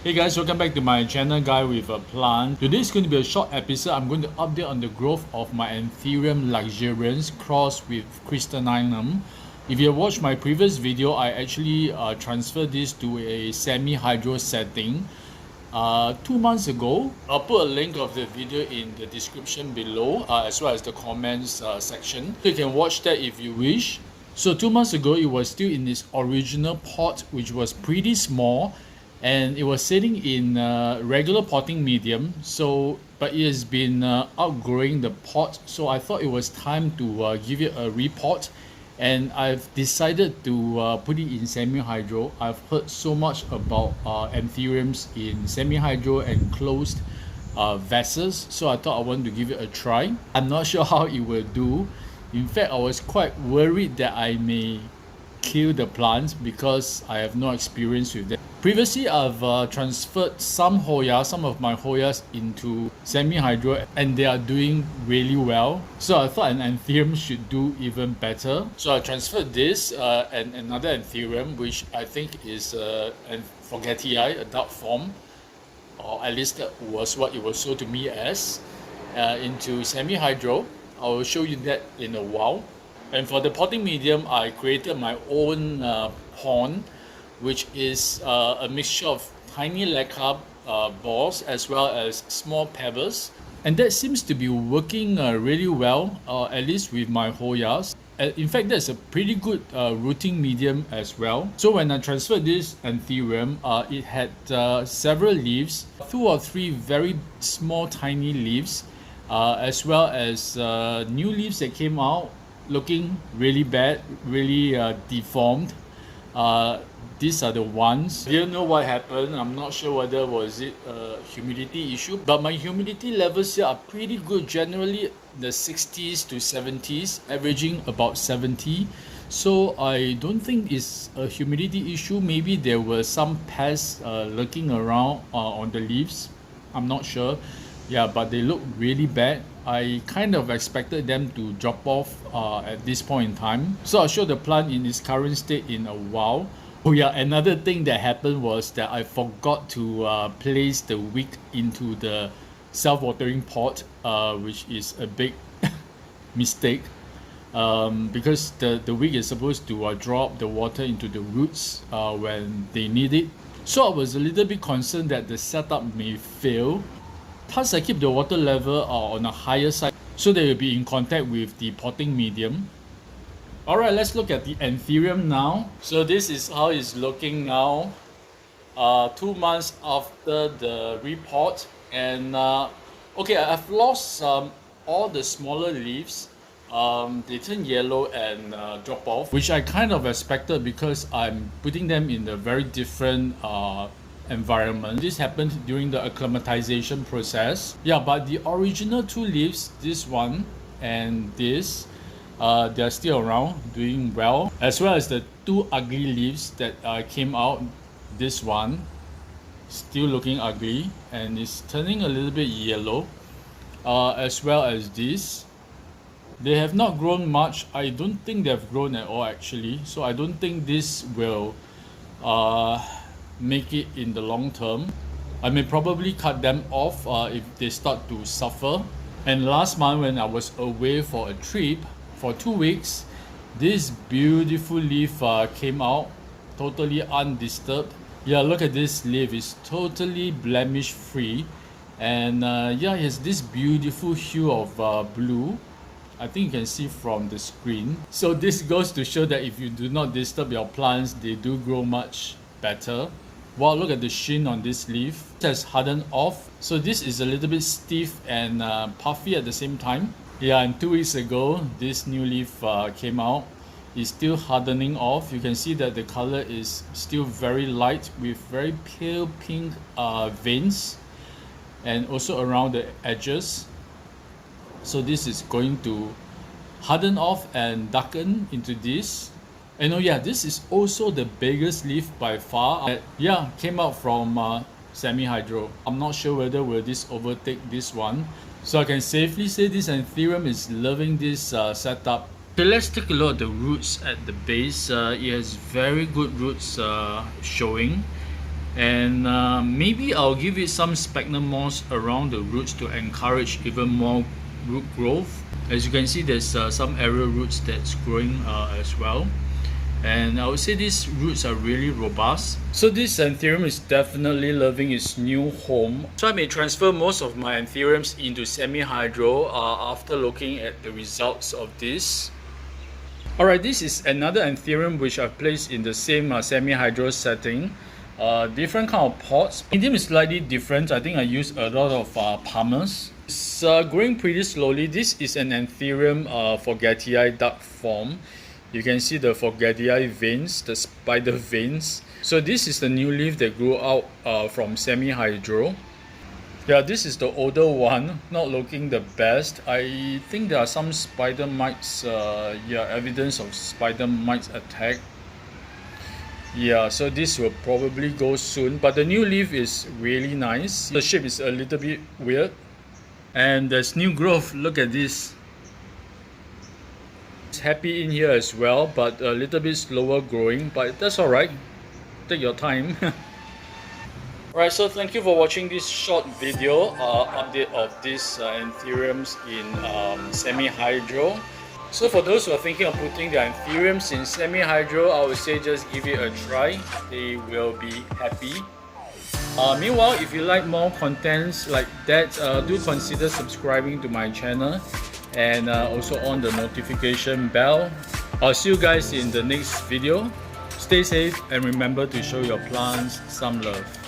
Hey guys, welcome back to my channel, Guy with a Plant. Today is going to be a short episode. I'm going to update on the growth of my Anthurium luxurians crossed with crystallinum. If you have watched my previous video, I actually transferred this to a semi-hydro setting 2 months ago. I'll put a link of the video in the description below as well as the comments section. You can watch that if you wish. So 2 months ago, it was still in its original pot, which was pretty small. And it was sitting in regular potting medium, but it has been outgrowing the pot, so I thought it was time to give it a repot, and I've decided to put it in semi-hydro. I've heard so much about anthuriums in semi-hydro and closed vessels, so I thought I wanted to give it a try. I'm not sure how it will do. In fact, I was quite worried that I may kill the plants because I have no experience with them. Previously, I've transferred some of my Hoyas into semi-hydro, and they are doing really well. So I thought an Anthurium should do even better. So I transferred this and another Anthurium, which I think is an forgetii, a dark form, or at least that was what it was sold to me as, into semi-hydro. I will show you that in a while. And for the potting medium, I created my own pond, which is a mixture of tiny lacquer balls as well as small pebbles. And that seems to be working really well, at least with my Hoyas. In fact, that's a pretty good rooting medium as well. So when I transferred this Anthurium, it had several leaves, 2 or 3 very small tiny leaves, as well as new leaves that came out looking really bad, really deformed. These are the ones. I didn't know what happened. I'm not sure whether was it a humidity issue, but my humidity levels here are pretty good, generally the 60s to 70s, averaging about 70. So I don't think it's a humidity issue. Maybe there were some pests lurking around on the leaves. I'm not sure. Yeah, but they look really bad. I kind of expected them to drop off at this point in time. So I'll show the plant in its current state in a while. Oh yeah, another thing that happened was that I forgot to place the wick into the self-watering pot, which is a big mistake, because the wick is supposed to drop the water into the roots when they need it. So I was a little bit concerned that the setup may fail. Plus, I keep the water level on a higher side so they will be in contact with the potting medium. Alright, let's look at the Anthurium now. So this is how it's looking now, 2 months after the repot. And okay, I've lost all the smaller leaves. They turn yellow and drop off, which I kind of expected because I'm putting them in a very different environment. This happened during the acclimatization process. Yeah, but the original 2 leaves, this one and this, they're still around, doing well, as well as the 2 ugly leaves that came out. This one still looking ugly and is turning a little bit yellow, as well as this. They have not grown much. I don't think they've grown at all actually, so I don't think this will make it in the long term. I may probably cut them off if they start to suffer. And last month when I was away for a trip for 2 weeks, this beautiful leaf came out totally undisturbed. Yeah, look at this leaf, it's totally blemish free, and yeah, it has this beautiful hue of blue. I think you can see from the screen. So this goes to show that if you do not disturb your plants, they do grow much better. Wow, look at the sheen on this leaf. It has hardened off. So this is a little bit stiff and puffy at the same time. Yeah, and 2 weeks ago, this new leaf came out. It's still hardening off. You can see that the color is still very light with very pale pink veins, and also around the edges. So this is going to harden off and darken into this. And oh yeah, this is also the biggest leaf by far. Yeah, came out from semi-hydro. I'm not sure whether will this overtake this one. So I can safely say this Anthurium is loving this setup. So let's take a look at the roots at the base. It has very good roots showing. And maybe I'll give it some sphagnum moss around the roots to encourage even more root growth. As you can see, there's some aerial roots that's growing as well. And I would say these roots are really robust. So this Anthurium is definitely loving its new home. So I may transfer most of my Anthuriums into semi-hydro after looking at the results of this. Alright, this is another Anthurium which I've placed in the same semi-hydro setting. Different kind of pots. Medium is slightly different. I think I use a lot of palmers. It's growing pretty slowly. This is an Anthurium forgetii duct form. You can see the forgetii veins, the spider veins. So this is the new leaf that grew out from semi-hydro. Yeah, this is the older one, not looking the best. I think there are some spider mites, evidence of spider mites attack. Yeah, so this will probably go soon, but the new leaf is really nice. The shape is a little bit weird. And there's new growth, look at this. It's happy in here as well, but a little bit slower growing, but that's alright. Take your time. Alright, so thank you for watching this short video update of these Anthuriums in semi-hydro. So for those who are thinking of putting their Anthuriums in semi-hydro, I would say just give it a try. They will be happy. Meanwhile, if you like more contents like that, do consider subscribing to my channel and also on the notification bell. I'll see you guys in the next video. Stay safe and remember to show your plants some love.